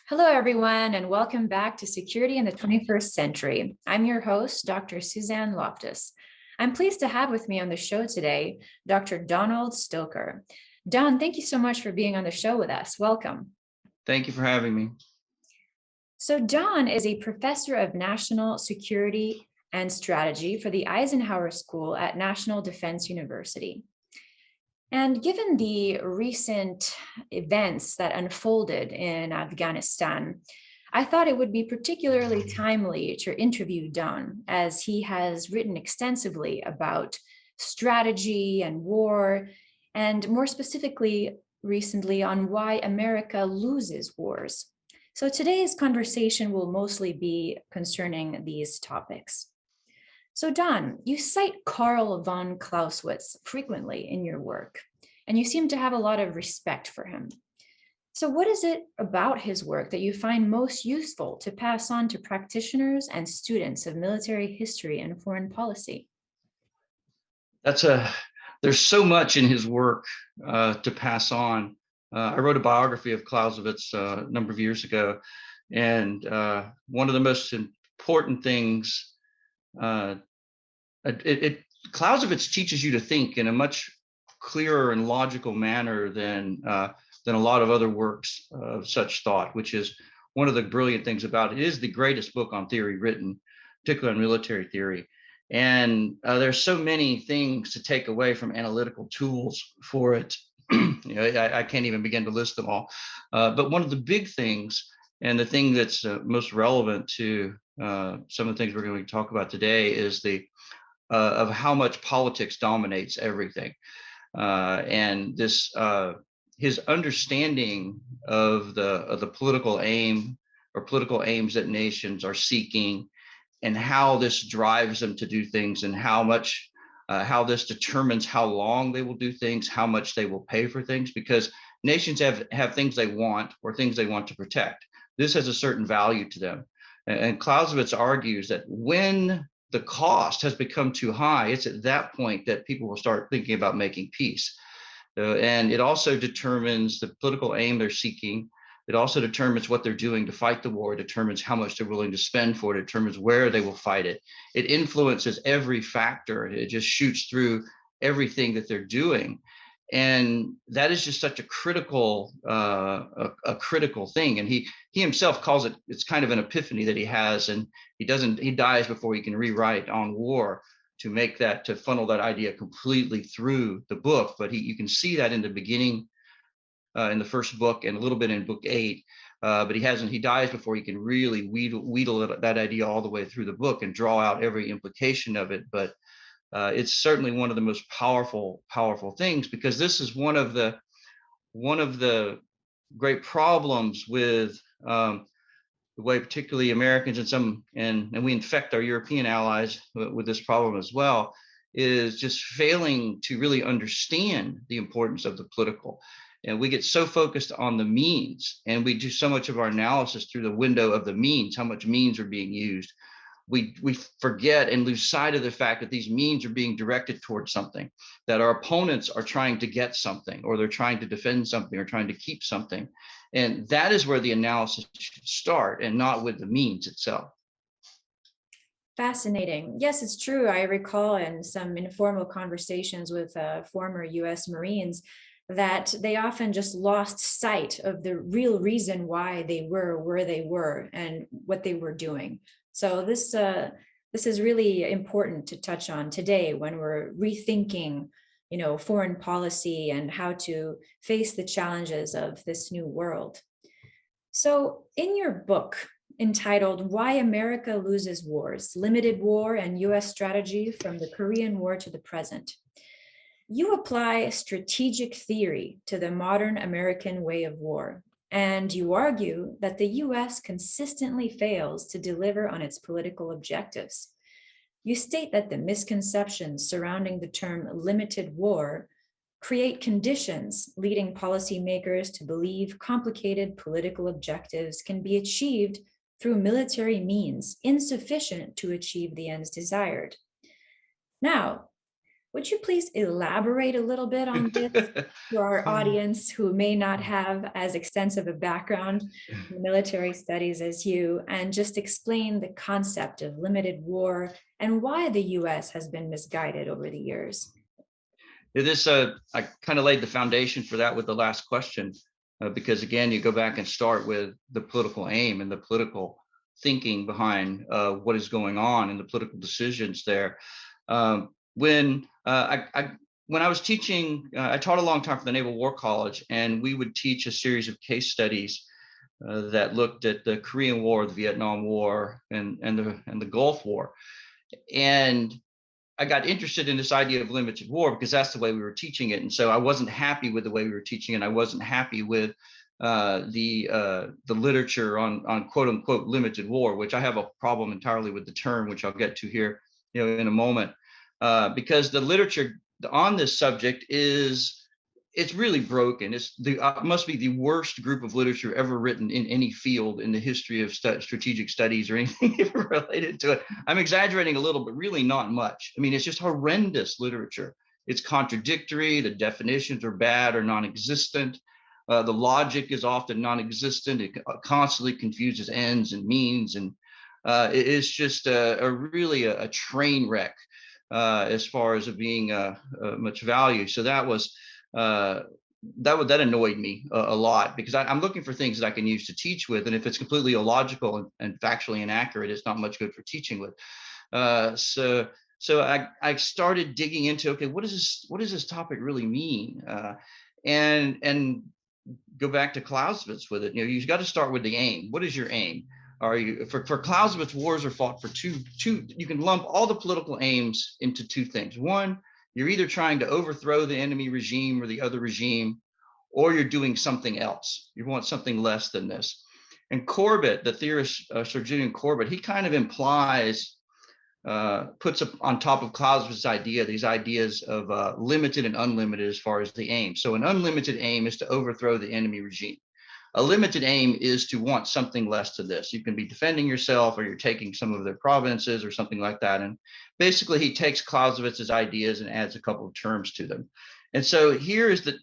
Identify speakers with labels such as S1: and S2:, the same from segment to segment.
S1: Hello, everyone, and welcome back to Security in the 21st Century. I'm your host, Dr. Suzanne Loftus. I'm pleased to have with me on the show today, Dr. Donald Stoker. Don, thank you so much for being on the show with us. Welcome.
S2: Thank you for having me.
S1: So Don is a professor of national security and strategy for the Eisenhower School at National Defense University. And given the recent events that unfolded in Afghanistan, I thought it would be particularly timely to interview Don, as he has written extensively about strategy and war, and more specifically, recently on why America loses wars. So today's conversation will mostly be concerning these topics. So Don, you cite Karl von Clausewitz frequently in your work, and you seem to have a lot of respect for him. So what is it about his work that you find most useful to pass on to practitioners and students of military history and foreign policy?
S2: There's so much in his work to pass on. I wrote a biography of Clausewitz a number of years ago, and one of the most important things Clausewitz teaches you to think in a much clearer and logical manner than a lot of other works of such thought, which is one of the brilliant things about it. It is the greatest book on theory written, particularly on military theory. And there's so many things to take away from analytical tools for it. I can't even begin to list them all. But one of the big things, and the thing that's most relevant to some of the things we're going to talk about today, is the of how much politics dominates everything, and this his understanding of the political aim or political aims that nations are seeking, and how this drives them to do things, and how this determines how long they will do things, how much they will pay for things, because nations have things they want or things they want to protect. This has a certain value to them. And Clausewitz argues that when the cost has become too high, it's at that point that people will start thinking about making peace. And it also determines the political aim they're seeking. It also determines what they're doing to fight the war. It determines how much they're willing to spend for it. It determines where they will fight it. It influences every factor. It just shoots through everything that they're doing. And that is just such a critical thing. And he himself calls it, it's kind of an epiphany that he has, and he dies before he can rewrite on war to funnel that idea completely through the book. But you can see that in the beginning, in the first book, and a little bit in book 8. But he dies before he can really wheedle that idea all the way through the book and draw out every implication of it. But it's certainly one of the most powerful things, because this is one of the great problems with the way particularly Americans and we infect our European allies with this problem as well, is just failing to really understand the importance of the political. And we get so focused on the means, and we do so much of our analysis through the window of the means, how much means are being used. We forget and lose sight of the fact that these means are being directed towards something, that our opponents are trying to get something, or they're trying to defend something, or trying to keep something. And that is where the analysis should start, and not with the means itself.
S1: Fascinating. Yes, it's true. I recall in some informal conversations with former US Marines that they often just lost sight of the real reason why they were where they were and what they were doing. So this is really important to touch on today when we're rethinking, foreign policy and how to face the challenges of this new world. So in your book entitled Why America Loses Wars, Limited War and US Strategy from the Korean War to the Present, you apply strategic theory to the modern American way of war, and you argue that the US consistently fails to deliver on its political objectives. You state that the misconceptions surrounding the term limited war create conditions leading policymakers to believe complicated political objectives can be achieved through military means insufficient to achieve the ends desired. Now, Would you please elaborate a little bit on this for our audience who may not have as extensive a background in military studies as you, and just explain the concept of limited war and why the US has been misguided over the years?
S2: This, I kind of laid the foundation for that with the last question, because again, you go back and start with the political aim and the political thinking behind what is going on and the political decisions there. When when I was teaching, I taught a long time for the Naval War College, and we would teach a series of case studies that looked at the Korean War, the Vietnam War, and the Gulf War. And I got interested in this idea of limited war because that's the way we were teaching it. And so I wasn't happy with the way we were teaching it. I wasn't happy with the literature on quote unquote limited war, which I have a problem entirely with the term, which I'll get to here, in a moment, because the literature on this subject it's really broken. It's must be the worst group of literature ever written in any field in the history of strategic studies or anything ever related to it. I'm exaggerating a little, but really not much. I mean, it's just horrendous literature. It's contradictory. The definitions are bad or non-existent. The logic is often non-existent. It constantly confuses ends and means, and it's just really a train wreck as far as it being much value. So that was. That annoyed me a lot, because I'm looking for things that I can use to teach with, and if it's completely illogical and factually inaccurate, it's not much good for teaching with. So I started digging into, okay, what does this topic really mean, and go back to Clausewitz with it. You've got to start with the aim. What is your aim? Are you for Clausewitz? Wars are fought for two. You can lump all the political aims into two things. One, you're either trying to overthrow the enemy regime or the other regime, or you're doing something else. You want something less than this. And Corbett, the theorist, Sir Julian Corbett, he kind of implies, puts up on top of Clausewitz's idea, these ideas of limited and unlimited as far as the aim. So an unlimited aim is to overthrow the enemy regime. A limited aim is to want something less to this. You can be defending yourself, or you're taking some of their provinces or something like that. And basically he takes Clausewitz's ideas and adds a couple of terms to them. And so here is the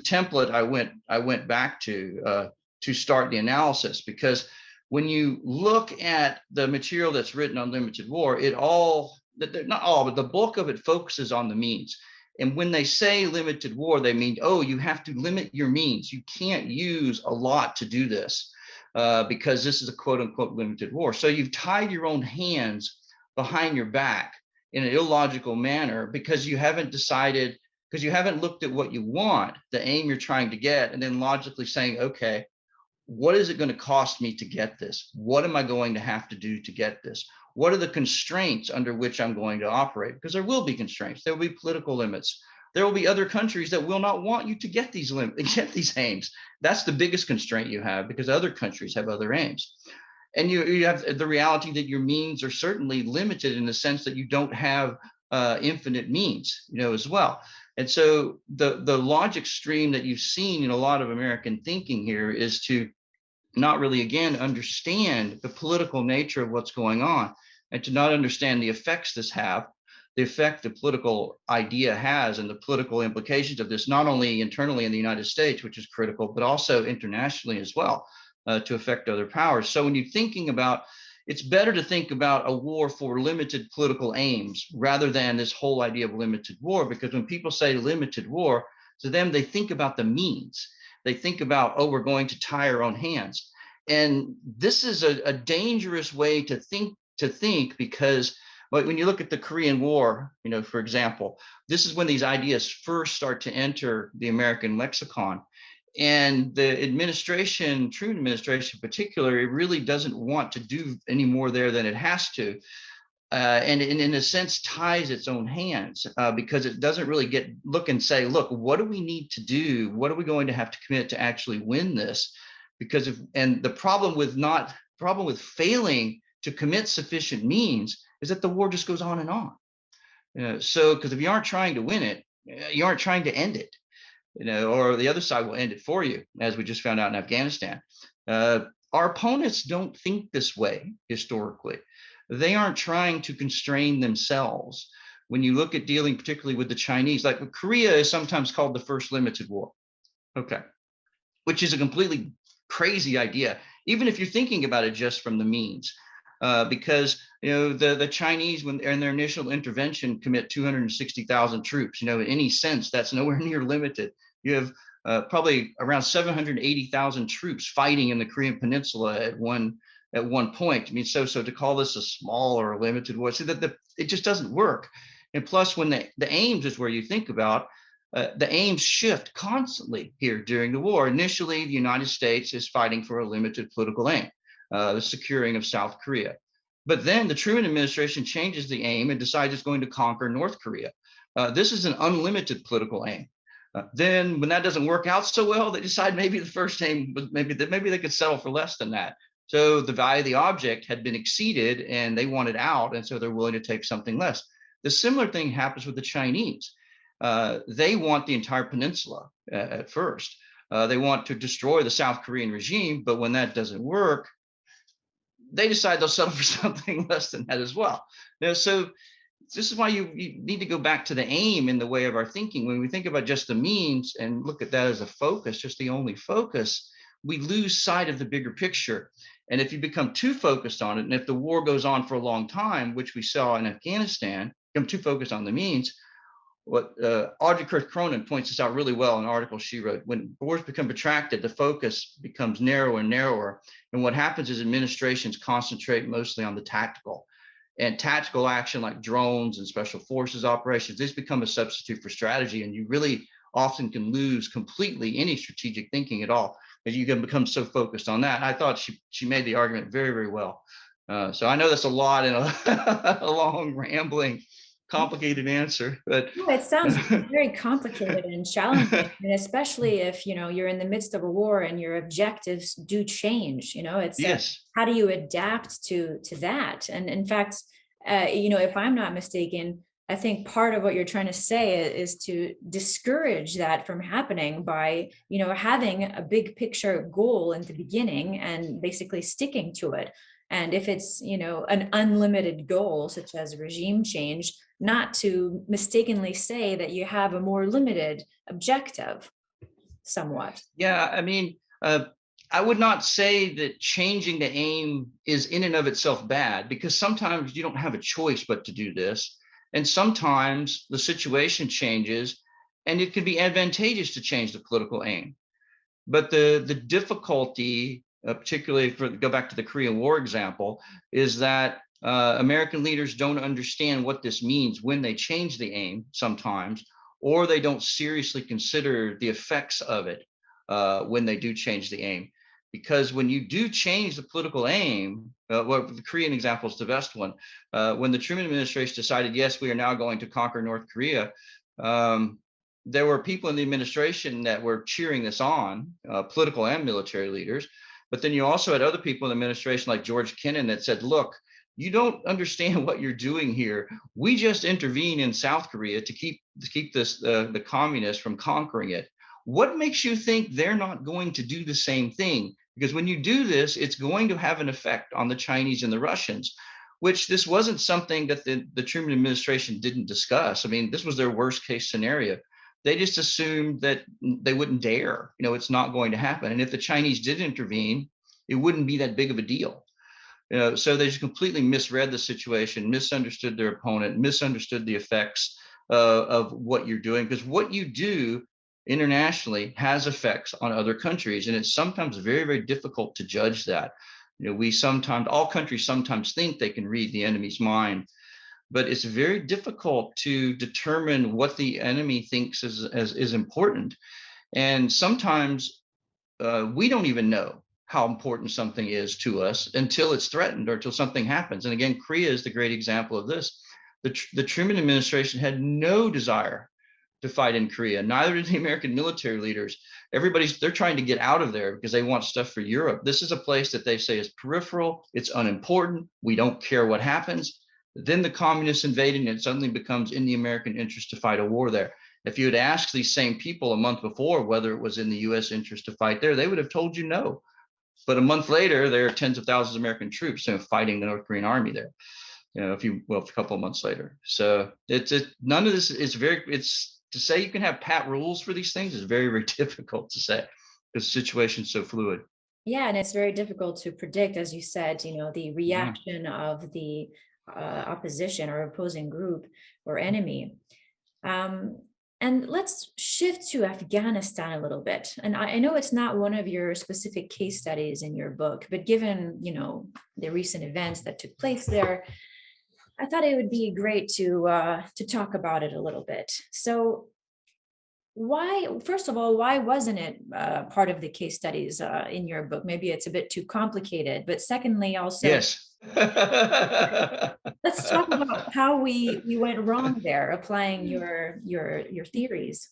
S2: template I went back to start the analysis, because when you look at the material that's written on limited war, not all, but the bulk of it focuses on the means. And when they say limited war, they mean, oh, you have to limit your means. You can't use a lot to do this because this is a quote unquote limited war. So you've tied your own hands behind your back in an illogical manner, because you haven't decided, because you haven't looked at what you want, the aim you're trying to get, and then logically saying, okay, what is it going to cost me to get this? What am I going to have to do to get this? What are the constraints under which I'm going to operate? Because there will be constraints. There will be political limits. There will be other countries that will not want you to get these aims. That's the biggest constraint you have, because other countries have other aims. And you have the reality that your means are certainly limited in the sense that you don't have infinite means, as well. And so the logic stream that you've seen in a lot of American thinking here is to not really, again, understand the political nature of what's going on, and to not understand the effects this have, the effect the political idea has, and the political implications of this, not only internally in the United States, which is critical, but also internationally as well, to affect other powers. So when you're thinking about, it's better to think about a war for limited political aims rather than this whole idea of limited war, because when people say limited war, to them, they think about the means. They think about, oh, we're going to tie our own hands. And this is a dangerous way to think, because when you look at the Korean War, for example, this is when these ideas first start to enter the American lexicon. And the administration, Truman administration in particular, it really doesn't want to do any more there than it has to. And in a sense ties its own hands, because it doesn't really look and say, look, what do we need to do? What are we going to have to commit to actually win this? Because the problem with failing to commit sufficient means is that the war just goes on and on. So because if you aren't trying to win it, you aren't trying to end it, or the other side will end it for you, as we just found out in Afghanistan. Our opponents don't think this way historically. They aren't trying to constrain themselves. when you look at dealing particularly with the Chinese, like Korea is sometimes called the first limited war, okay, which is a completely crazy idea, even if you're thinking about it just from the means. Because the Chinese, when in their initial intervention, commit 260,000 troops. In any sense, that's nowhere near limited. You have probably around 780,000 troops fighting in the Korean Peninsula at one point. I mean, so to call this a small or a limited war, so that it just doesn't work. And plus, when the aims is where you think about. The aims shift constantly here during the war. Initially, the United States is fighting for a limited political aim, the securing of South Korea. But then the Truman administration changes the aim and decides it's going to conquer North Korea. This is an unlimited political aim. Then when that doesn't work out so well, they decide maybe the first aim was maybe they could settle for less than that. So the value of the object had been exceeded and they wanted out. And so they're willing to take something less. The similar thing happens with the Chinese. They want the entire peninsula at first. They want to destroy the South Korean regime, but when that doesn't work, they decide they'll settle for something less than that as well. So this is why you need to go back to the aim in the way of our thinking. When we think about just the means and look at that as a focus, just the only focus, we lose sight of the bigger picture. And if you become too focused on it, and if the war goes on for a long time, which we saw in Afghanistan, become too focused on the means, what Audrey Kirk Cronin points this out really well in an article she wrote. When wars become protracted, the focus becomes narrower and narrower. And what happens is administrations concentrate mostly on the tactical. And tactical action like drones and special forces operations, these become a substitute for strategy. And you really often can lose completely any strategic thinking at all, because you can become so focused on that. I thought she made the argument very, very well. So I know that's a lot in a long, rambling, complicated answer, but
S1: it sounds very complicated and challenging, and especially if you're in the midst of a war and your objectives do change. It's
S2: yes,
S1: how do you adapt to that? And in fact, if I'm not mistaken, I think part of what you're trying to say is to discourage that from happening by having a big picture goal in the beginning and basically sticking to it. And if it's an unlimited goal, such as regime change, not to mistakenly say that you have a more limited objective somewhat.
S2: yeah. I mean, I would not say that changing the aim is in and of itself bad, because sometimes you don't have a choice but to do this. And sometimes the situation changes and it can be advantageous to change the political aim. But the difficulty, particularly go back to the Korean War example, is that American leaders don't understand what this means when they change the aim sometimes, or they don't seriously consider the effects of it when they do change the aim. Because when you do change the political aim, well, the Korean example is the best one. When the Truman administration decided, yes, we are now going to conquer North Korea, there were people in the administration that were cheering this on, political and military leaders. But then you also had other people in the administration like George Kennan that said, look, you don't understand what you're doing here. We just intervene in South Korea to keep this the communists from conquering it. What makes you think they're not going to do the same thing? Because when you do this, it's going to have an effect on the Chinese and the Russians, which this wasn't something that the Truman administration didn't discuss. I mean, this was their worst case scenario. They just assumed that they wouldn't dare. It's not going to happen. And if the Chinese did intervene, it wouldn't be that big of a deal. So they just completely misread the situation, misunderstood their opponent, misunderstood the effects of what you're doing, because what you do internationally has effects on other countries. And it's sometimes very, very difficult to judge that. All countries sometimes think they can read the enemy's mind, but it's very difficult to determine what the enemy thinks is important. And sometimes we don't even know how important something is to us until it's threatened or until something happens. And again, Korea is the great example of this. The Truman administration had no desire to fight in Korea. Neither did the American military leaders. They're trying to get out of there because they want stuff for Europe. This is a place that they say is peripheral. It's unimportant. We don't care what happens. Then the communists invade and it suddenly becomes in the American interest to fight a war there. If you had asked these same people a month before whether it was in the US interest to fight there, they would have told you no. But a month later, there are tens of thousands of American troops fighting the North Korean army there. a couple of months later. So none of this is it's to say you can have pat rules for these things is very, very difficult to say because the situation's so fluid.
S1: Yeah, and it's very difficult to predict, as you said, the reaction of the opposition or opposing group or enemy. And let's shift to Afghanistan a little bit. And I know it's not one of your specific case studies in your book, but given, the recent events that took place there, I thought it would be great to talk about it a little bit. So first of all, why wasn't it part of the case studies in your book? Maybe it's a bit too complicated, but secondly, also,
S2: yes.
S1: let's talk about how we went wrong there, applying your theories.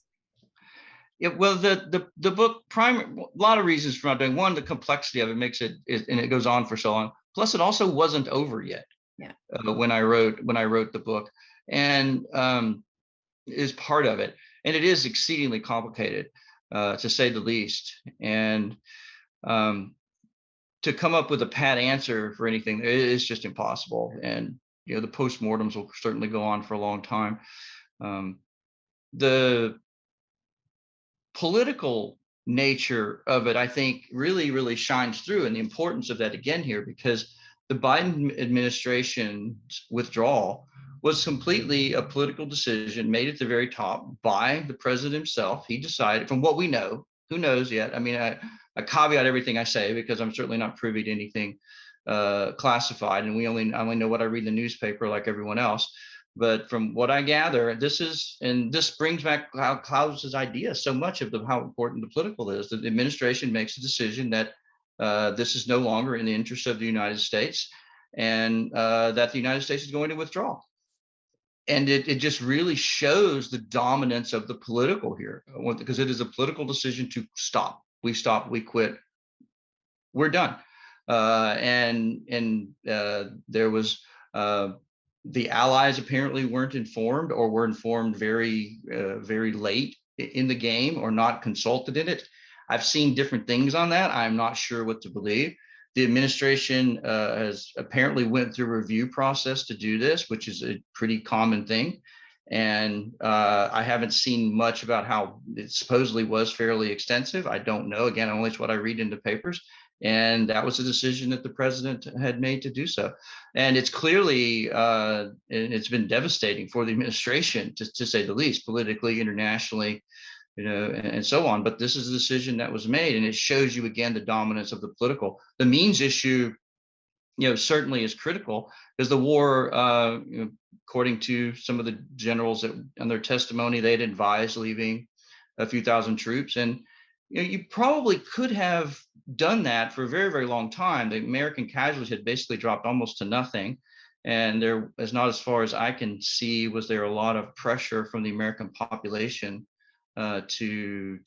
S2: Yeah, well, the book a lot of reasons for not doing. One, the complexity of it makes it, and it goes on for so long. Plus, it also wasn't over yet.
S1: Yeah.
S2: When I wrote the book, and is part of it, and it is exceedingly complicated, to say the least. And to come up with a pat answer for anything is just impossible. And the postmortems will certainly go on for a long time. The political nature of it, I think, really, really shines through, and the importance of that again here, because the Biden administration's withdrawal was completely a political decision made at the very top by the president himself. He decided, from what we know, who knows yet? I mean, I caveat everything I say because I'm certainly not privy to anything classified, and I only know what I read in the newspaper like everyone else. But from what I gather, this brings back Clausewitz' idea so much of how important the political is. That the administration makes a decision that this is no longer in the interest of the United States, and that the United States is going to withdraw. And it just really shows the dominance of the political here, because it is a political decision to stop. We stop, we quit, we're done. And there was the allies apparently weren't informed, or were informed very, very late in the game, or not consulted in it. I've seen different things on that. I'm not sure what to believe. The administration has apparently went through a review process to do this, which is a pretty common thing. And I haven't seen much about how it supposedly was fairly extensive. I don't know. Again, only it's what I read in the papers. And that was a decision that the president had made to do so. And it's clearly, it's been devastating for the administration, to say the least, politically, internationally, and so on. But this is a decision that was made, and it shows you again the dominance of the political. The means issue, certainly is critical, because the war, according to some of the generals that on their testimony, they'd advised leaving a few thousand troops, and you probably could have done that for a very, very long time. The American casualties had basically dropped almost to nothing. And there is not, as far as I can see, was there a lot of pressure from the American population to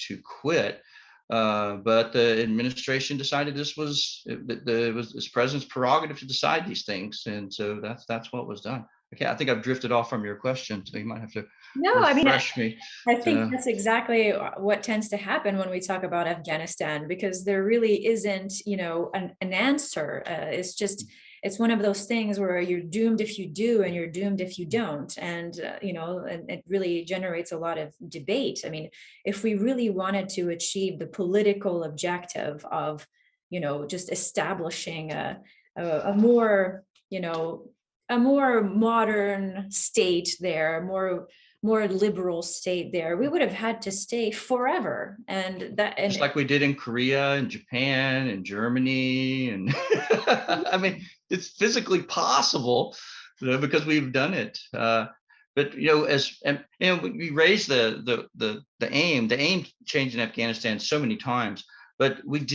S2: quit. But the administration decided this was this president's prerogative to decide these things. And so that's what was done. Okay, I think I've drifted off from your question, so you might have to refresh me.
S1: I think that's exactly what tends to happen when we talk about Afghanistan, because there really isn't, an answer. It's one of those things where you're doomed if you do, and you're doomed if you don't. And, and it really generates a lot of debate. I mean, if we really wanted to achieve the political objective of, just establishing a more, a more modern state there, more liberal state there, we would have had to stay forever. And just
S2: like we did in Korea and Japan and Germany. And I mean, it's physically possible, because we've done it. But we raised the aim changed in Afghanistan so many times, but we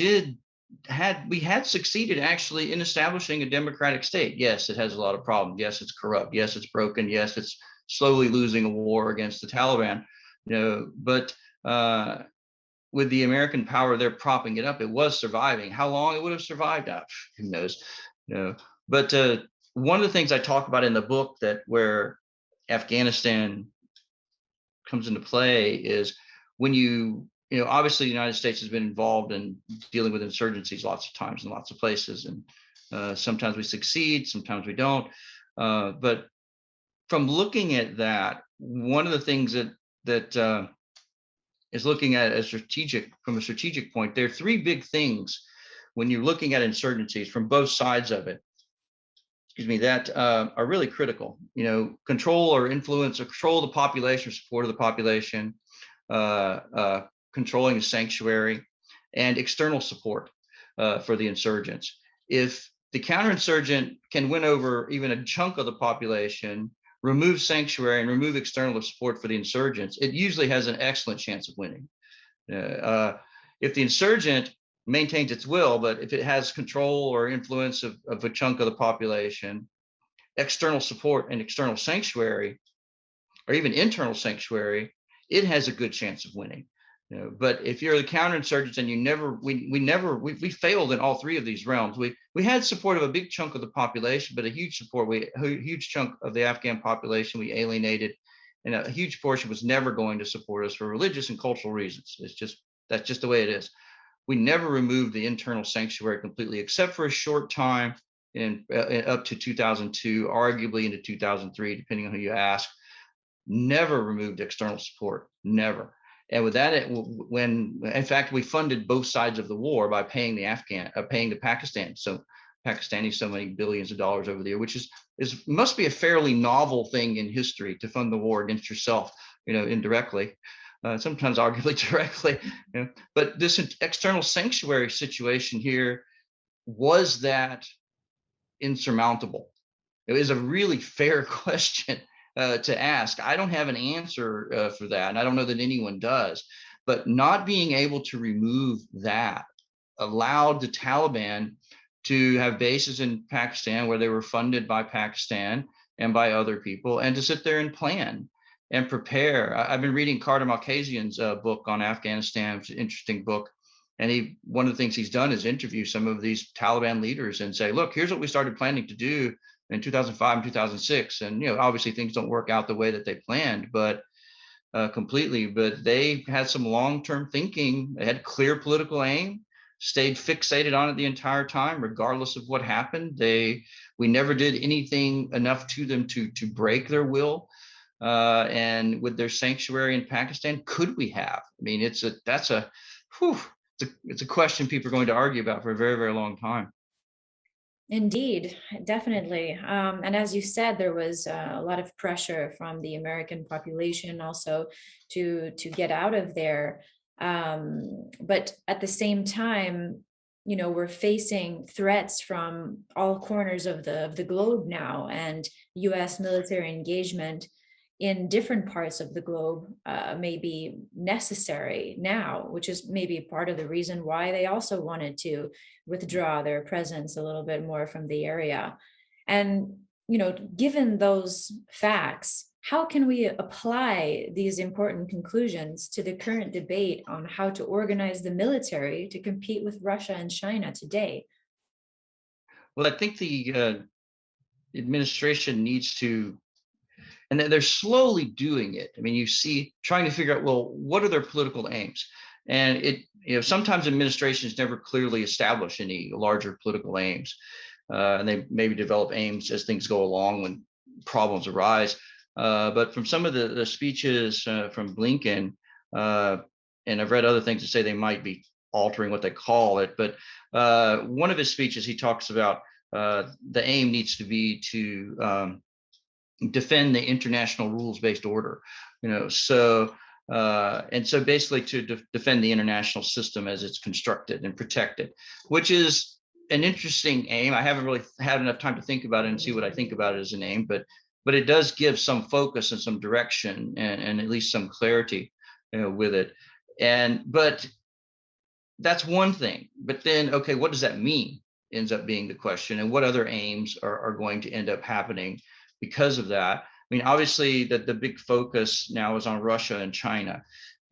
S2: had succeeded actually in establishing a democratic state. Yes, it has a lot of problems. Yes, it's corrupt. Yes, it's broken. Yes, it's slowly losing a war against the Taliban. But with the American power there propping it up, it was surviving. How long it would have survived, who knows? But one of the things I talk about in the book, that where Afghanistan comes into play, is when obviously the United States has been involved in dealing with insurgencies lots of times in lots of places, and sometimes we succeed, sometimes we don't. But from looking at that, one of the things that is looking at as from a strategic point, there are three big things when you're looking at insurgencies from both sides of it, excuse me, that are really critical. You know, control or influence or control the population or support of the population, controlling the sanctuary, and external support for the insurgents. If the counterinsurgent can win over even a chunk of the population, remove sanctuary, and remove external support for the insurgents, it usually has an excellent chance of winning. If the insurgent maintains its will, but if it has control or influence of a chunk of the population, external support and external sanctuary, or even internal sanctuary, it has a good chance of winning. You know, but if you're the counterinsurgents and we failed in all three of these realms. We had support of a big chunk of the population, but a huge chunk of the Afghan population we alienated, and a huge portion was never going to support us for religious and cultural reasons. That's just the way it is. We never removed the internal sanctuary completely, except for a short time in up to 2002, arguably into 2003, depending on who you ask. Never removed external support, never. And with that, when in fact we funded both sides of the war by paying the Pakistan, so Pakistanis so many billions of dollars over the year, which must be a fairly novel thing in history to fund the war against yourself, you know, indirectly. Sometimes arguably directly, you know. But this external sanctuary situation here, was that insurmountable? It is a really fair question to ask. I don't have an answer for that, and I don't know that anyone does. But not being able to remove that allowed the Taliban to have bases in Pakistan where they were funded by Pakistan and by other people, and to sit there and plan and prepare. I've been reading Karl von Clausewitz's book on Afghanistan, which is an interesting book. And one of the things he's done is interview some of these Taliban leaders and say, look, here's what we started planning to do in 2005 and 2006. And, you know, obviously things don't work out the way that they planned, but completely, but they had some long-term thinking. They had clear political aim, stayed fixated on it the entire time, regardless of what happened. We never did anything enough to them to break their will. And with their sanctuary in Pakistan, could we have? I mean, it's a question people are going to argue about for a very, very long time.
S1: Indeed, definitely. And as you said, there was a lot of pressure from the American population also to get out of there. But at the same time, you know, we're facing threats from all corners of the globe now, and U.S. military engagement in different parts of the globe may be necessary now, which is maybe part of the reason why they also wanted to withdraw their presence a little bit more from the area. And, you know, given those facts, how can we apply these important conclusions to the current debate on how to organize the military to compete with Russia and China today?
S2: Well, I think the administration needs to, and they're slowly doing it. I mean, you see, trying to figure out, well, what are their political aims? And sometimes administrations never clearly establish any larger political aims, and they maybe develop aims as things go along when problems arise. But from some of the speeches from Blinken, and I've read other things that say they might be altering what they call it, but one of his speeches, he talks about the aim needs to be to defend the international rules-based order, you know. So and so basically to defend the international system as it's constructed and protected, which is an interesting aim. I haven't really had enough time to think about it and see what I think about it as an aim, but it does give some focus and some direction and at least some clarity, you know, with it. But that's one thing. But then, okay, what does that mean? Ends up being the question, and what other aims are going to end up happening because of that. I mean, obviously the big focus now is on Russia and China,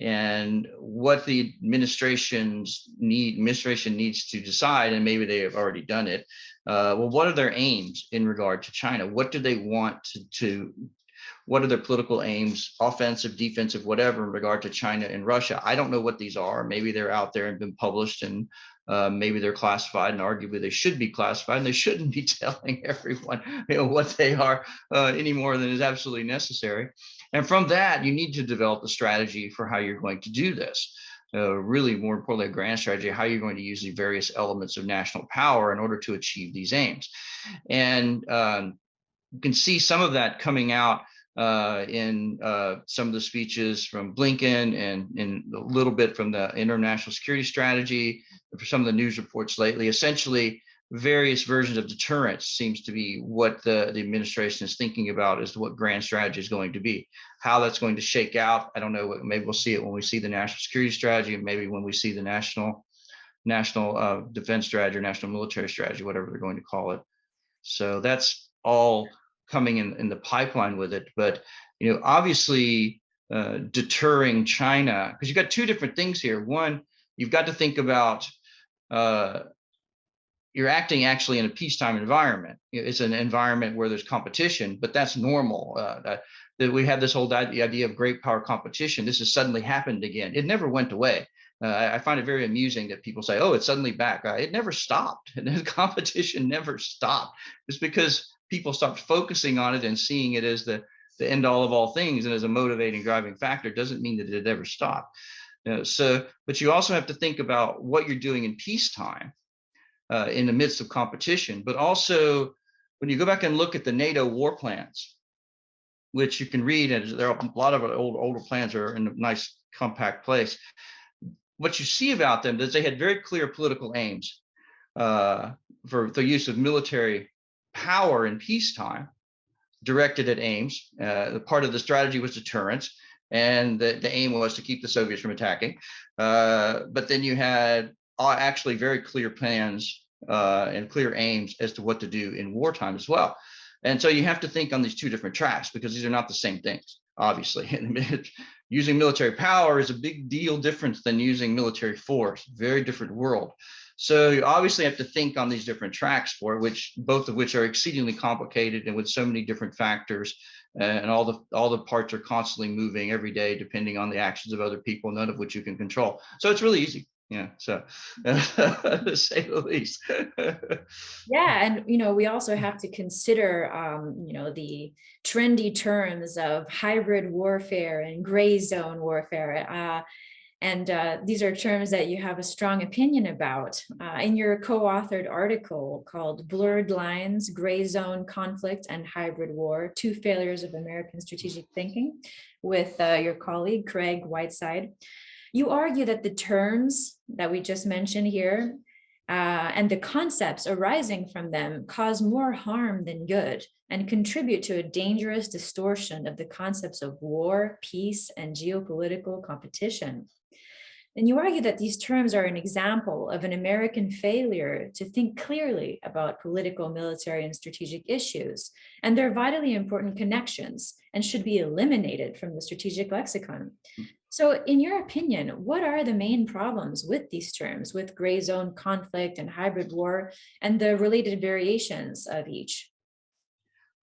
S2: and what the administration needs to decide, and maybe they have already done it. Well, what are their aims in regard to China? What do they want what are their political aims, offensive, defensive, whatever, in regard to China and Russia. I don't know what these are. Maybe they're out there and been published, and maybe they're classified, and arguably they should be classified, and they shouldn't be telling everyone, what they are any more than is absolutely necessary. And from that, you need to develop a strategy for how you're going to do this. Really, more importantly, a grand strategy, how you're going to use the various elements of national power in order to achieve these aims. And you can see some of that coming out in some of the speeches from Blinken, and a little bit from the international security strategy, for some of the news reports lately. Essentially, various versions of deterrence seems to be what the administration is thinking about as to what grand strategy is going to be. How that's going to shake out, I don't know. Maybe we'll see it when we see the national security strategy, and maybe when we see the national defense strategy or national military strategy, whatever they're going to call it. So that's all coming in the pipeline with it. But obviously, deterring China, because you've got two different things here. One, you've got to think about you're acting actually in a peacetime environment. It's an environment where there's competition, but that's normal. That we have this whole idea of great power competition. This has suddenly happened again. It never went away. I find it very amusing that people say, "Oh, it's suddenly back." It never stopped. The competition never stopped. It's because people stopped focusing on it and seeing it as the end all of all things, and as a motivating driving factor. Doesn't mean that it ever stopped. But you also have to think about what you're doing in peacetime, in the midst of competition. But also, when you go back and look at the NATO war plans, which you can read, and there are a lot of older plans are in a nice compact place. What you see about them is they had very clear political aims for the use of military power in peacetime, directed at aims. The part of the strategy was deterrence, and the aim was to keep the Soviets from attacking. But then you had actually very clear plans and clear aims as to what to do in wartime as well. And so you have to think on these two different tracks, because these are not the same things, obviously. Using military power is a big deal difference than using military force, very different world. So you obviously have to think on these different tracks for it, both of which are exceedingly complicated and with so many different factors, and all the parts are constantly moving every day, depending on the actions of other people, none of which you can control. So it's really easy. Yeah, so to say the least.
S1: Yeah, and we also have to consider the trendy terms of hybrid warfare and gray zone warfare. And these are terms that you have a strong opinion about. In your co-authored article called Blurred Lines, Gray Zone Conflict and Hybrid War, Two Failures of American Strategic Thinking, with your colleague, Craig Whiteside, you argue that the terms that we just mentioned here and the concepts arising from them cause more harm than good, and contribute to a dangerous distortion of the concepts of war, peace, and geopolitical competition. And you argue that these terms are an example of an American failure to think clearly about political, military, and strategic issues, and their vitally important connections, and should be eliminated from the strategic lexicon. So in your opinion, what are the main problems with these terms, with gray zone conflict and hybrid war, and the related variations of each?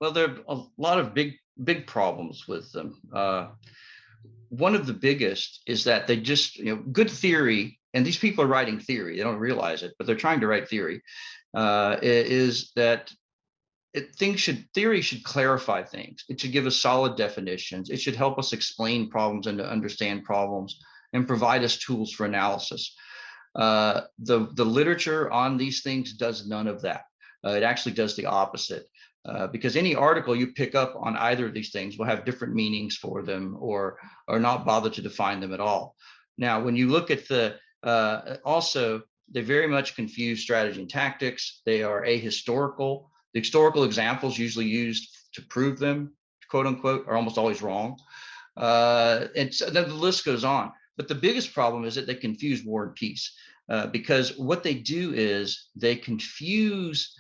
S2: Well, there are a lot of big problems with them. One of the biggest is that they just, good theory, and these people are writing theory, they don't realize it, but they're trying to write theory, is that theory should clarify things. It should give us solid definitions. It should help us explain problems and to understand problems, and provide us tools for analysis. The literature on these things does none of that. It actually does the opposite. Because any article you pick up on either of these things will have different meanings for them, or not bother to define them at all. Now, when you look at also, they very much confuse strategy and tactics. They are ahistorical. The historical examples usually used to prove them, quote unquote, are almost always wrong. And so then the list goes on. But the biggest problem is that they confuse war and peace, because what they do is they confuse,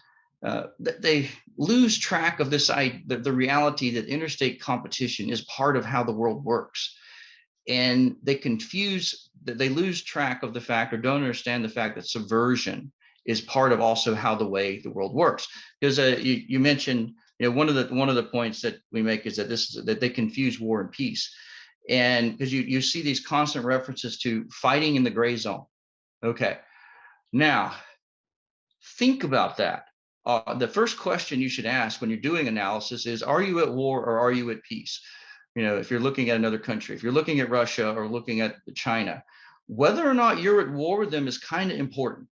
S2: they lose track of the reality that interstate competition is part of how the world works. And they lose track of the fact, or don't understand the fact, that subversion is part of also how the way the world works. Because you mentioned one of the points that we make is that they confuse war and peace, and because you see these constant references to fighting in the gray zone. Okay, now think about that. The first question you should ask when you're doing analysis is, are you at war or are you at peace? If you're looking at another country, if you're looking at Russia or looking at China, whether or not you're at war with them is kind of important.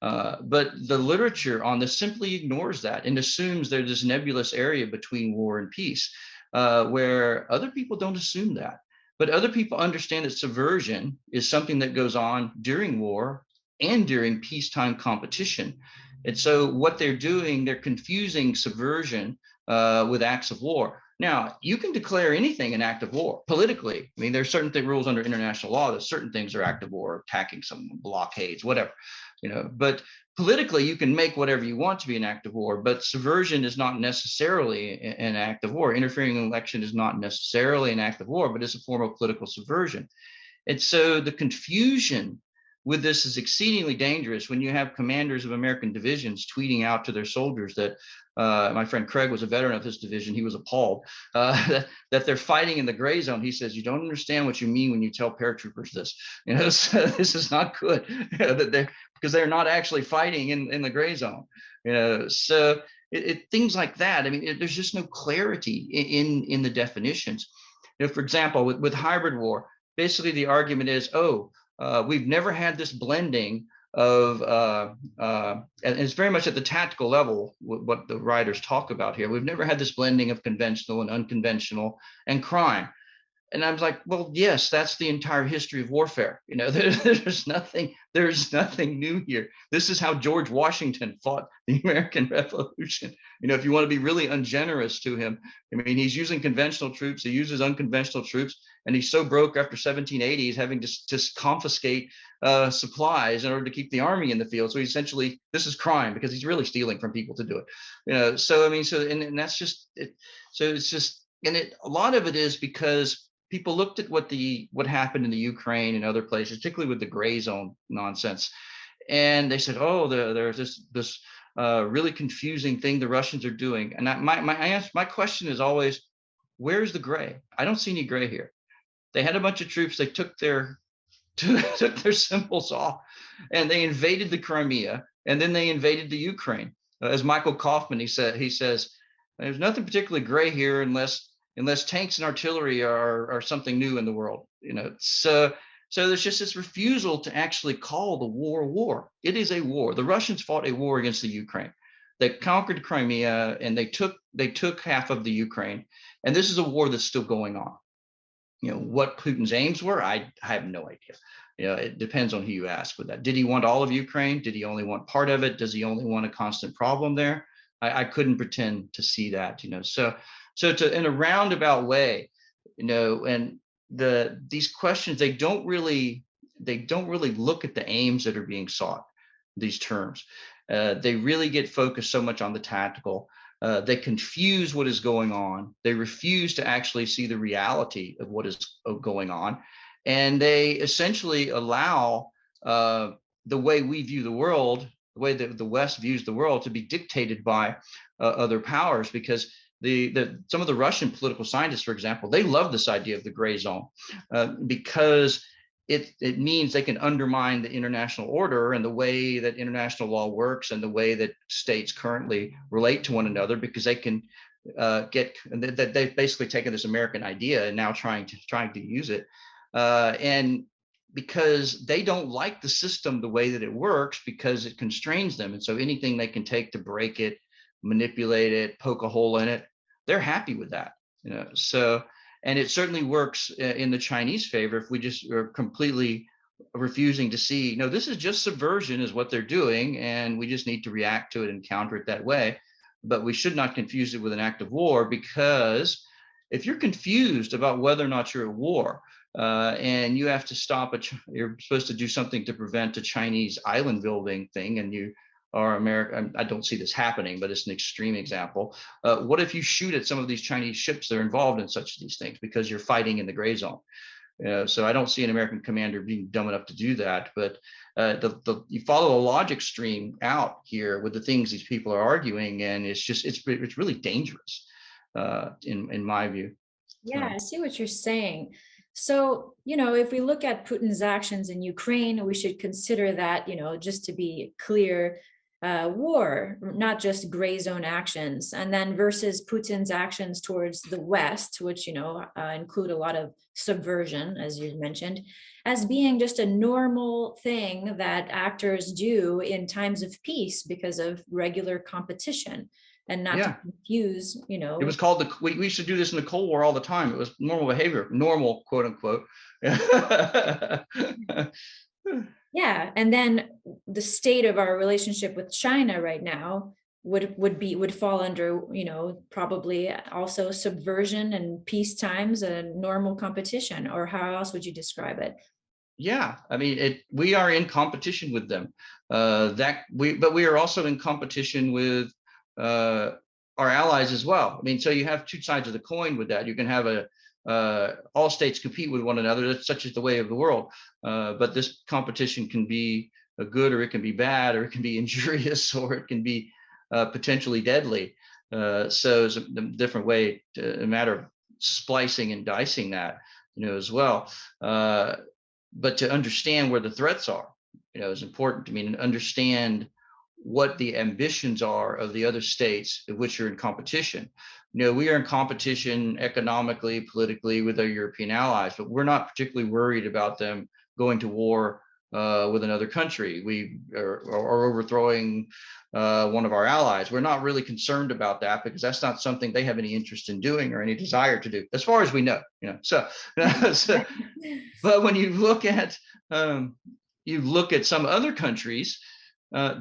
S2: But the literature on this simply ignores that and assumes there's this nebulous area between war and peace, where other people don't assume that. But other people understand that subversion is something that goes on during war and during peacetime competition. And so what they're doing, they're confusing subversion with acts of war. Now, you can declare anything an act of war politically. I mean, there's certain rules under international law that certain things are act of war, attacking someone, blockades, whatever, but politically you can make whatever you want to be an act of war, but subversion is not necessarily an act of war. Interfering in an election is not necessarily an act of war, but it's a form of political subversion. And so the confusion with this is exceedingly dangerous when you have commanders of American divisions tweeting out to their soldiers that my friend Craig was a veteran of this division. He was appalled that they're fighting in the gray zone. He says, you don't understand what you mean when you tell paratroopers this. So this is not good because they're not actually fighting in the gray zone. So things like that. I mean, there's just no clarity in the definitions. For example, with hybrid war, basically the argument is, we've never had this blending of, and it's very much at the tactical level, what the writers talk about here. We've never had this blending of conventional and unconventional and crime. And I was like, well, yes, that's the entire history of warfare. There's nothing new here. This is how George Washington fought the American Revolution. If you want to be really ungenerous to him, I mean, he's using conventional troops, he uses unconventional troops, and he's so broke after 1780, he's having to just confiscate supplies in order to keep the army in the field. So essentially, this is crime because he's really stealing from people to do it. So I mean, and that's just it. So it's just, and a lot of it is because people looked at what happened in the Ukraine and other places, particularly with the gray zone nonsense, and they said, there's this really confusing thing the Russians are doing. And my question is always, where's the gray? I don't see any gray here. They had a bunch of troops. They took their symbols off, and they invaded the Crimea, and then they invaded the Ukraine. As Michael Kaufman, he says, there's nothing particularly gray here unless tanks and artillery are something new in the world. So there's just this refusal to actually call the war a war. It is a war. The Russians fought a war against the Ukraine. They conquered Crimea, and they took half of the Ukraine, and this is a war that's still going on. What Putin's aims were, I have no idea. It depends on who you ask with that. Did he want all of Ukraine? Did he only want part of it? Does he only want a constant problem there? I couldn't pretend to see that. So in a roundabout way, and these questions, they don't really look at the aims that are being sought. These terms, they really get focused so much on the tactical. They confuse what is going on. They refuse to actually see the reality of what is going on. And they essentially allow the way we view the world, the way that the West views the world, to be dictated by other powers. Because some of the Russian political scientists, for example, they love this idea of the gray zone because it means they can undermine the international order and the way that international law works and the way that states currently relate to one another, because they can they've basically taken this American idea and now trying to use it, and because they don't like the system the way that it works, because it constrains them. And so anything they can take to break it, manipulate it, poke a hole in it, they're happy with that. So. And it certainly works in the Chinese favor if we just are completely refusing to see, no, this is just subversion is what they're doing, and we just need to react to it and counter it that way. But we should not confuse it with an act of war, because if you're confused about whether or not you're at war, and you have to stop you're supposed to do something to prevent a Chinese island building thing, and you are America. I don't see this happening, but it's an extreme example. What if you shoot at some of these Chinese ships that are involved in such these things because you're fighting in the gray zone? So I don't see an American commander being dumb enough to do that. But you follow a logic stream out here with the things these people are arguing, and it's really dangerous in my view.
S1: Yeah, I see what you're saying. So, if we look at Putin's actions in Ukraine, we should consider that, just to be clear, war, not just gray zone actions. And then versus Putin's actions towards the West, which, include a lot of subversion, as you mentioned, as being just a normal thing that actors do in times of peace because of regular competition, and not to
S2: Yeah.
S1: confuse,
S2: It was called we used to do this in the Cold War all the time. It was normal behavior, normal, quote unquote.
S1: Yeah, and then the state of our relationship with China right now would fall under, probably also subversion and peace times and normal competition, or how else would you describe it?
S2: Yeah, I mean, we are in competition with them. But we are also in competition with our allies as well. I mean, so you have two sides of the coin with that. You can have all states compete with one another. That's such is the way of the world. But this competition can be good, or it can be bad, or it can be injurious, or it can be potentially deadly. So it's a different way, a matter of splicing and dicing that, as well. But to understand where the threats are, is important. I mean, understand what the ambitions are of the other states of which you're in competition. We are in competition economically, politically with our European allies, but we're not particularly worried about them going to war with another country. We are overthrowing one of our allies. We're not really concerned about that because that's not something they have any interest in doing or any desire to do, as far as we know. So but when you look at some other countries,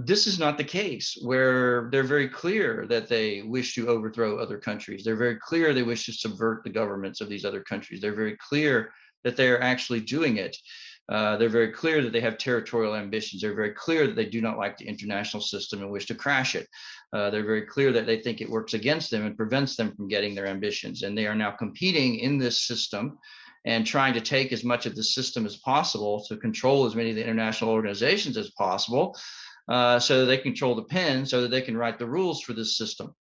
S2: this is not the case, where they're very clear that they wish to overthrow other countries. They're very clear they wish to subvert the governments of these other countries. They're very clear that they're actually doing it. They're very clear that they have territorial ambitions. They're very clear that they do not like the international system and wish to crash it. They're very clear that they think it works against them and prevents them from getting their ambitions. And they are now competing in this system and trying to take as much of the system as possible to control as many of the international organizations as possible, so they control the pen, so that they can write the rules for this system.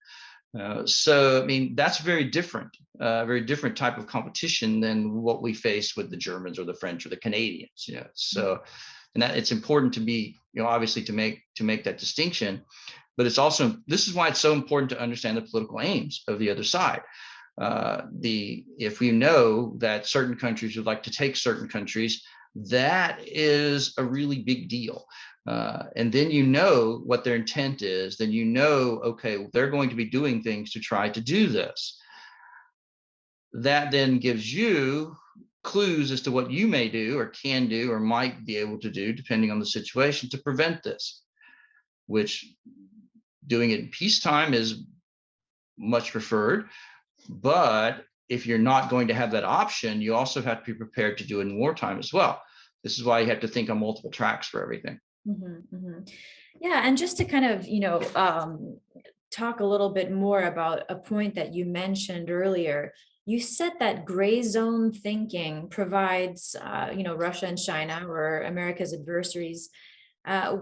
S2: So, I mean, that's very different type of competition than what we face with the Germans or the French or the Canadians. So, and that it's important to be, obviously to make that distinction, but it's also, this is why it's so important to understand the political aims of the other side. If we know that certain countries would like to take certain countries, that is a really big deal. And then what their intent is, then okay, they're going to be doing things to try to do this. That then gives you clues as to what you may do or can do or might be able to do, depending on the situation, to prevent this, which doing it in peacetime is much preferred. But if you're not going to have that option, you also have to be prepared to do it in wartime as well. This is why you have to think on multiple tracks for everything.
S1: Mm-hmm, mm-hmm. Yeah, and just to kind of, talk a little bit more about a point that you mentioned earlier. You said that gray zone thinking provides, Russia and China, or America's adversaries,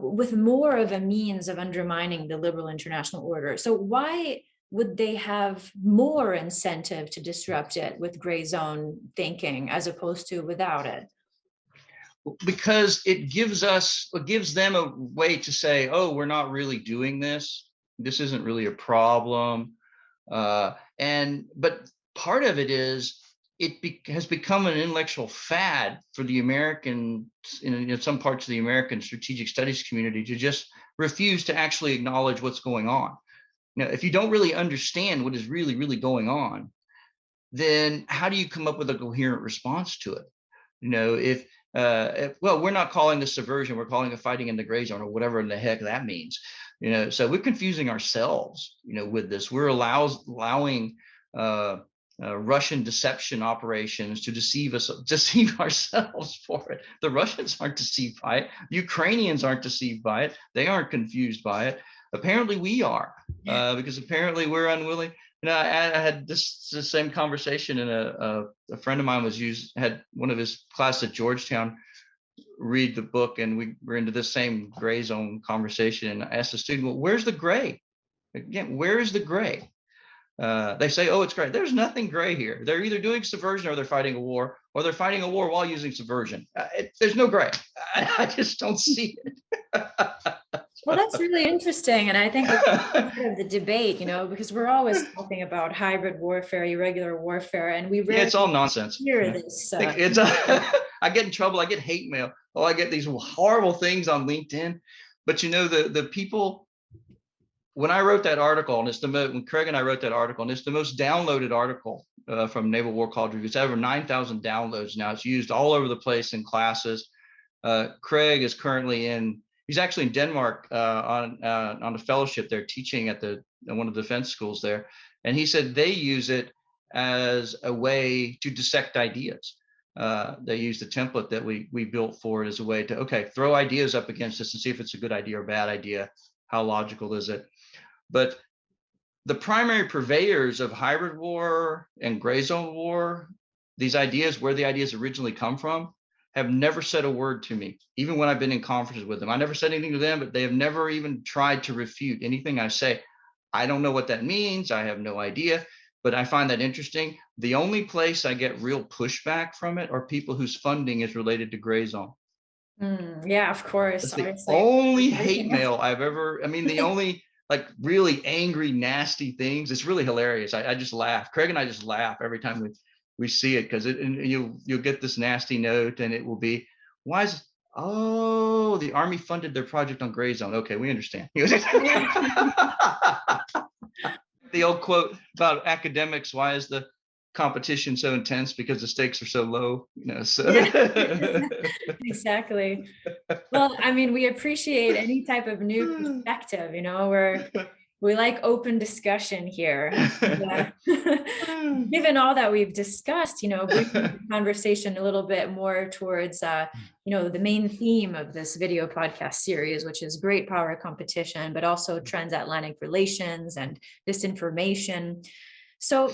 S1: with more of a means of undermining the liberal international order. So why would they have more incentive to disrupt it with gray zone thinking as opposed to without it?
S2: Because it gives them a way to say, oh, we're not really doing this. This isn't really a problem. But part of it is has become an intellectual fad for the American, in some parts of the American strategic studies community, to just refuse to actually acknowledge what's going on. Now, if you don't really understand what is really, really going on, then how do you come up with a coherent response to it? Well, we're not calling this subversion, we're calling it fighting in the gray zone, or whatever in the heck that means. So we're confusing ourselves, with this. We're allowing Russian deception operations to deceive ourselves for it. The Russians aren't deceived by it. Ukrainians aren't deceived by it. They aren't confused by it. Apparently we are, because apparently we're unwilling. I had the same conversation, and a friend of mine had one of his class at Georgetown read the book, and we were into this same gray zone conversation. And I asked the student, well, where's the gray? Again, where is the gray? They say, oh, it's gray. There's nothing gray here. They're either doing subversion or they're fighting a war, or they're fighting a war while using subversion. There's no gray. I just don't see it.
S1: Well, that's really interesting. And I think it's part of the debate, because we're always talking about hybrid warfare, irregular warfare, and we rarely
S2: it's all nonsense.
S1: hear this.
S2: I get in trouble. I get hate mail. Oh, I get these horrible things on LinkedIn. But the people, when I wrote that article, and when Craig and I wrote that article, and it's the most downloaded article from Naval War College Review. It's over 9,000 downloads now. It's used all over the place in classes. Craig is currently he's actually in Denmark on a fellowship there, teaching at one of the defense schools there. And he said they use it as a way to dissect ideas. They use the template that we built for it as a way to, throw ideas up against this and see if it's a good idea or bad idea. How logical is it? But the primary purveyors of hybrid war and gray zone war, these ideas, where the ideas originally come from, have never said a word to me, even when I've been in conferences with them. I never said anything to them, but they have never even tried to refute anything I say. I don't know what that means. I have no idea, but I find that interesting. The only place I get real pushback from it are people whose funding is related to gray zone.
S1: Yeah, of course.
S2: That's the only hate mail I've ever, the only really angry, nasty things. It's really hilarious. I just laugh. Craig and I just laugh every time we see it, because you'll get this nasty note, and it will be, the Army funded their project on gray zone. Okay, we understand. The old quote about academics, why is the competition so intense? Because the stakes are so low,
S1: Exactly. Well, we appreciate any type of new perspective, we like open discussion here. Given all that we've discussed, bring the conversation a little bit more towards, the main theme of this video podcast series, which is great power competition, but also transatlantic relations and disinformation. So,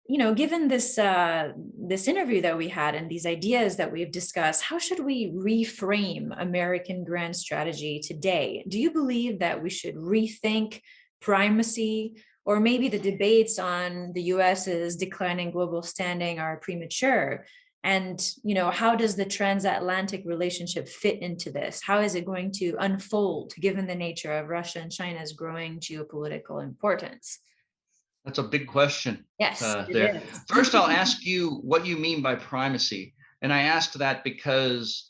S1: given this interview that we had and these ideas that we've discussed, how should we reframe American grand strategy today? Do you believe that we should rethink primacy, or maybe the debates on the US's declining global standing are premature? And, how does the transatlantic relationship fit into this? How is it going to unfold given the nature of Russia and China's growing geopolitical importance?
S2: That's a big question.
S1: Yes.
S2: There. First, I'll ask you what you mean by primacy. And I asked that because,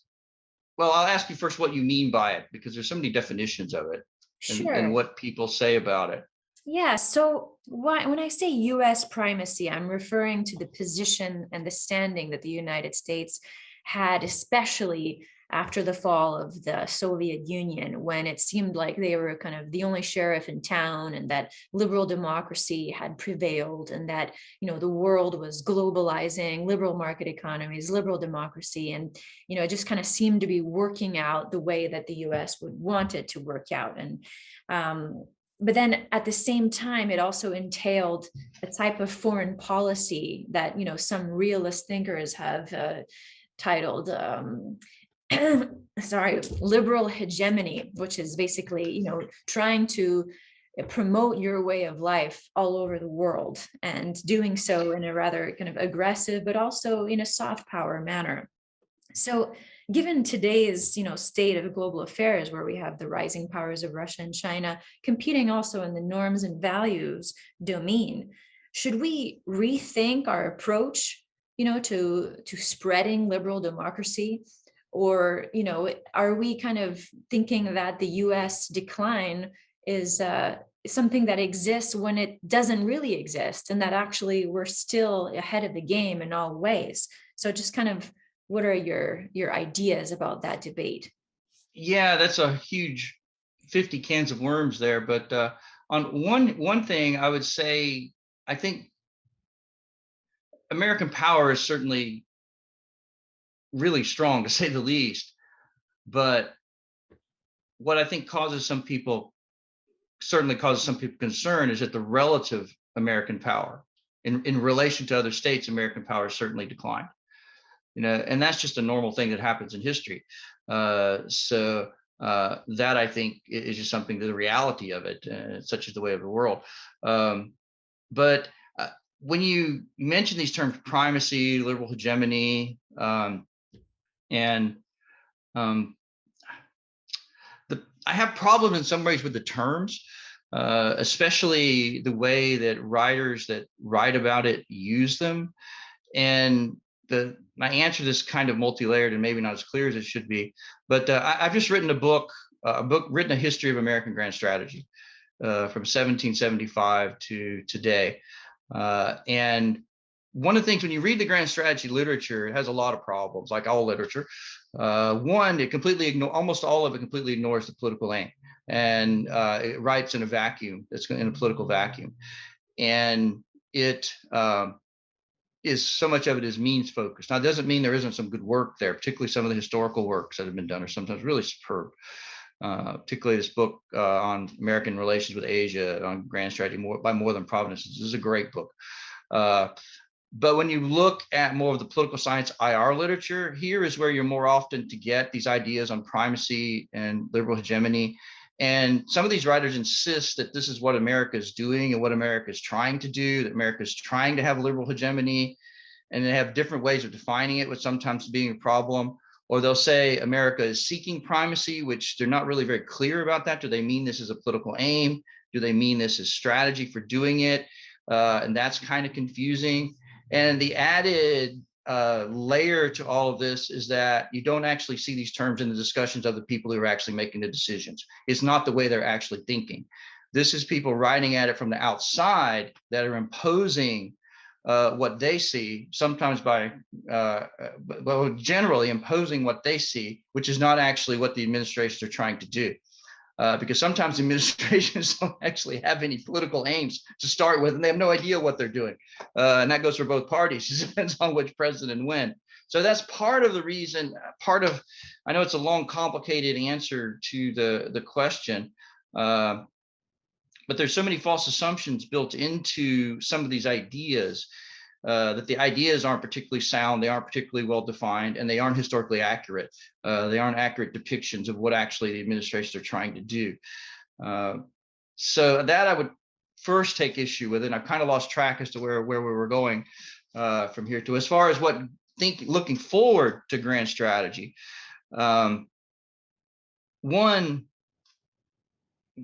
S2: I'll ask you first what you mean by it, because there's so many definitions of it.
S1: Sure.
S2: And what people say about it.
S1: Yeah. So when I say U.S. primacy, I'm referring to the position and the standing that the United States had, especially after the fall of the Soviet Union, when it seemed like they were kind of the only sheriff in town, and that liberal democracy had prevailed, and that, the world was globalizing, liberal market economies, liberal democracy. And, it just kind of seemed to be working out the way that the US would want it to work out. And, but then at the same time, it also entailed a type of foreign policy that, some realist thinkers have titled, liberal hegemony, which is basically, trying to promote your way of life all over the world, and doing so in a rather kind of aggressive, but also in a soft power manner. So given today's, state of global affairs, where we have the rising powers of Russia and China competing also in the norms and values domain, should we rethink our approach, to spreading liberal democracy? Or, are we kind of thinking that the US decline is something that exists when it doesn't really exist, and that actually we're still ahead of the game in all ways? So just kind of, what are your ideas about that debate?
S2: Yeah, that's a huge 50 cans of worms there. But on one thing, I would say, I think American power is certainly really strong, to say the least. But what I think certainly causes some people concern is that the relative American power. In relation to other states, American power has certainly declined. And that's just a normal thing that happens in history. So that, I think, is just something to the reality of it, such is the way of the world. But when you mention these terms, primacy, liberal hegemony, and I have problems in some ways with the terms, especially the way that writers that write about it use them. And my answer to this kind of multi-layered and maybe not as clear as it should be, but I've just written written a history of American grand strategy from 1775 to today. And one of the things when you read the grand strategy literature, it has a lot of problems, like all literature. One, it almost all of it completely ignores the political aim, and it writes in a vacuum. It's in a political vacuum, and it is so much of it is means focused. Now, it doesn't mean there isn't some good work there, particularly some of the historical works that have been done are sometimes really superb. Particularly this book on American relations with Asia on grand strategy by More Than Providences. This is a great book. But when you look at more of the political science IR literature, here is where you're more often to get these ideas on primacy and liberal hegemony. And some of these writers insist that this is what America is doing and what America is trying to do, that America is trying to have liberal hegemony, and they have different ways of defining it, with sometimes being a problem. Or they'll say America is seeking primacy, which they're not really very clear about that. Do they mean this is a political aim? Do they mean this is strategy for doing it? And that's kind of confusing. And the added layer to all of this is that you don't actually see these terms in the discussions of the people who are actually making the decisions. It's not the way they're actually thinking. This is people writing at it from the outside that are imposing what they see, sometimes generally imposing what they see, which is not actually what the administrations are trying to do. Because sometimes administrations don't actually have any political aims to start with, and they have no idea what they're doing. And that goes for both parties. It depends on which president when. So that's part of the reason, I know it's a long, complicated answer to the question, but there's so many false assumptions built into some of these ideas that the ideas aren't particularly sound, they aren't particularly well defined, and they aren't historically accurate. They aren't accurate depictions of what actually the administrations are trying to do. So that I would first take issue with, and I've kind of lost track as to where we were going from here to as far as looking forward to grand strategy. One,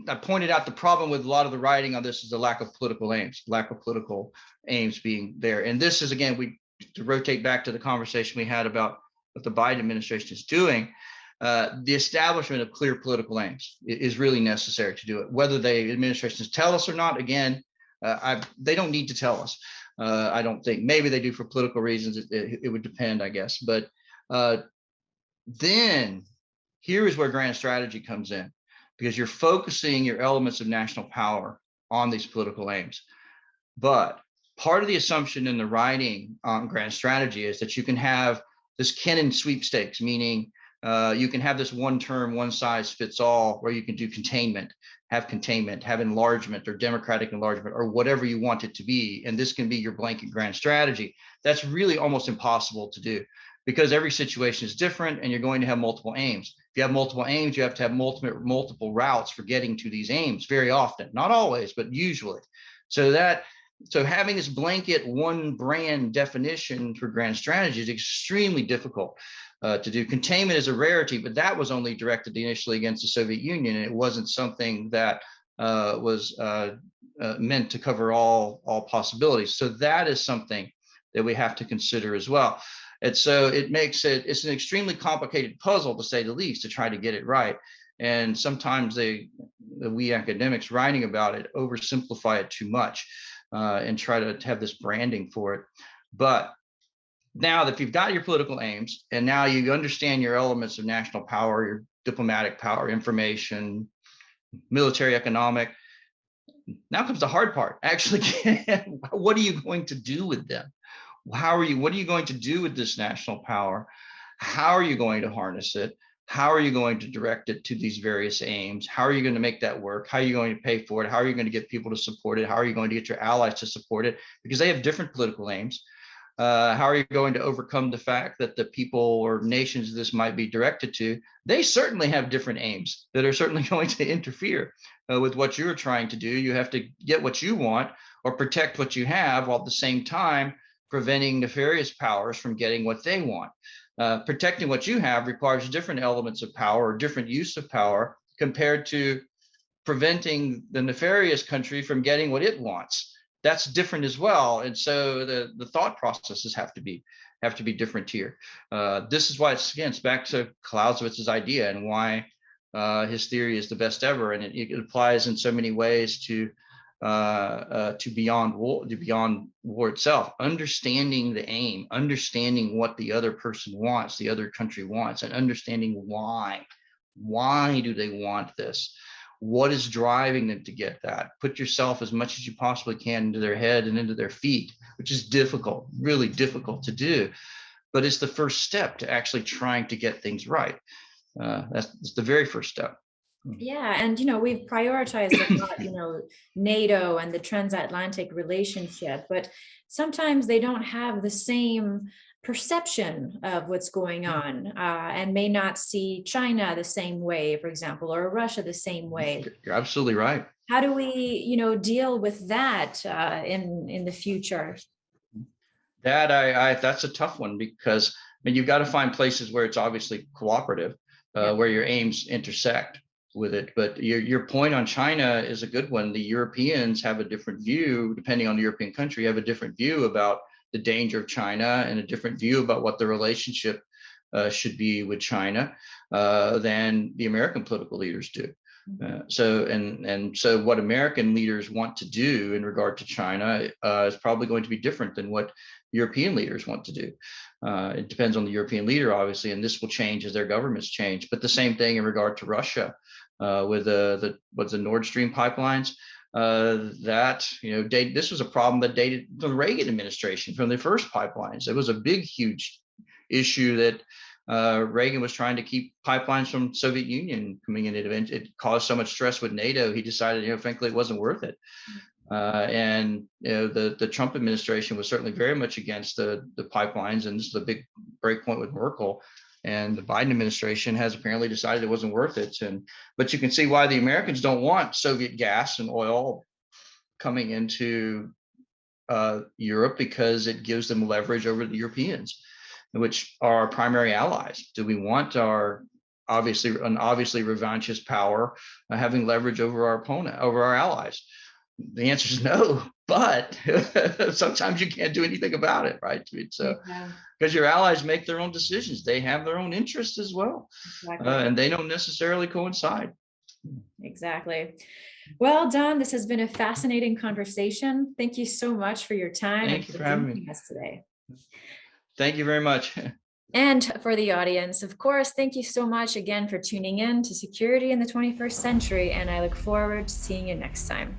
S2: I pointed out the problem with a lot of the writing on this is the lack of political aims being there. And this is, again, to rotate back to the conversation we had about what the Biden administration is doing, the establishment of clear political aims is really necessary to do it. Whether the administrations tell us or not, again, they don't need to tell us. I don't think. Maybe they do for political reasons. It would depend, I guess. But then here is where grand strategy comes in, because you're focusing your elements of national power on these political aims. But part of the assumption in the writing on grand strategy is that you can have this Kennan sweepstakes, meaning you can have this one term, one size fits all, where you can do containment, have enlargement or democratic enlargement or whatever you want it to be. And this can be your blanket grand strategy. That's really almost impossible to do, because every situation is different and you're going to have multiple aims. If you have multiple aims, you have to have multiple routes for getting to these aims very often, not always, but usually. So having this blanket one brand definition for grand strategy is extremely difficult to do. Containment is a rarity, but that was only directed initially against the Soviet Union, and it wasn't something that was meant to cover all possibilities. So that is something that we have to consider as well. And so it's an extremely complicated puzzle, to say the least, to try to get it right. And sometimes we academics writing about it oversimplify it too much and try to have this branding for it. But now that you've got your political aims, and now you understand your elements of national power, your diplomatic power, information, military, economic, now comes the hard part. Actually, what are you going to do with them? What are you going to do with this national power? How are you going to harness it? How are you going to direct it to these various aims? How are you going to make that work? How are you going to pay for it? How are you going to get people to support it? How are you going to get your allies to support it? Because they have different political aims. How are you going to overcome the fact that the people or nations this might be directed to, they certainly have different aims that are certainly going to interfere with what you're trying to do. You have to get what you want or protect what you have, while at the same time preventing nefarious powers from getting what they want. Protecting what you have requires different elements of power or different use of power compared to preventing the nefarious country from getting what it wants. That's different as well. And so the thought processes have to be different here. This is why it's back to Clausewitz's idea and why his theory is the best ever. And it applies in so many ways to beyond war itself. Understanding the aim, understanding what the other person wants, the other country wants, and understanding why. Why do they want this? What is driving them to get that? Put yourself as much as you possibly can into their head and into their feet, which is difficult, really difficult to do. But it's the first step to actually trying to get things right. That's the very first step.
S1: Yeah, and we've prioritized a lot, NATO and the transatlantic relationship, but sometimes they don't have the same perception of what's going on, and may not see China the same way, for example, or Russia the same way.
S2: You're absolutely right.
S1: How do we, deal with that in the future?
S2: That's a tough one, because you've got to find places where it's obviously cooperative, where your aims intersect with it. But your point on China is a good one. The Europeans have a different view, depending on the European country, have a different view about the danger of China and a different view about what the relationship should be with China than the American political leaders do. So what American leaders want to do in regard to China is probably going to be different than what European leaders want to do. It depends on the European leader, obviously, and this will change as their governments change. But the same thing in regard to Russia with the Nord Stream pipelines. This was a problem that dated the Reagan administration from the first pipelines. It was a big, huge issue that Reagan was trying to keep pipelines from Soviet Union coming in. It caused so much stress with NATO. He decided, frankly, it wasn't worth it. And the Trump administration was certainly very much against the pipelines, and this is a big break point with Merkel. And the Biden administration has apparently decided it wasn't worth it. But you can see why the Americans don't want Soviet gas and oil coming into Europe, because it gives them leverage over the Europeans, which are our primary allies. Do we want our obviously revanchist power having leverage over our opponent, over our allies? The answer is no, but sometimes you can't do anything about it, right? So, because your allies make their own decisions, they have their own interests as well, and they don't necessarily coincide.
S1: Exactly. Well, Don, this has been a fascinating conversation. Thank you so much for your time.
S2: Thank you for having me
S1: today.
S2: Thank you very much.
S1: And for the audience, of course, thank you so much again for tuning in to Security in the 21st Century, and I look forward to seeing you next time.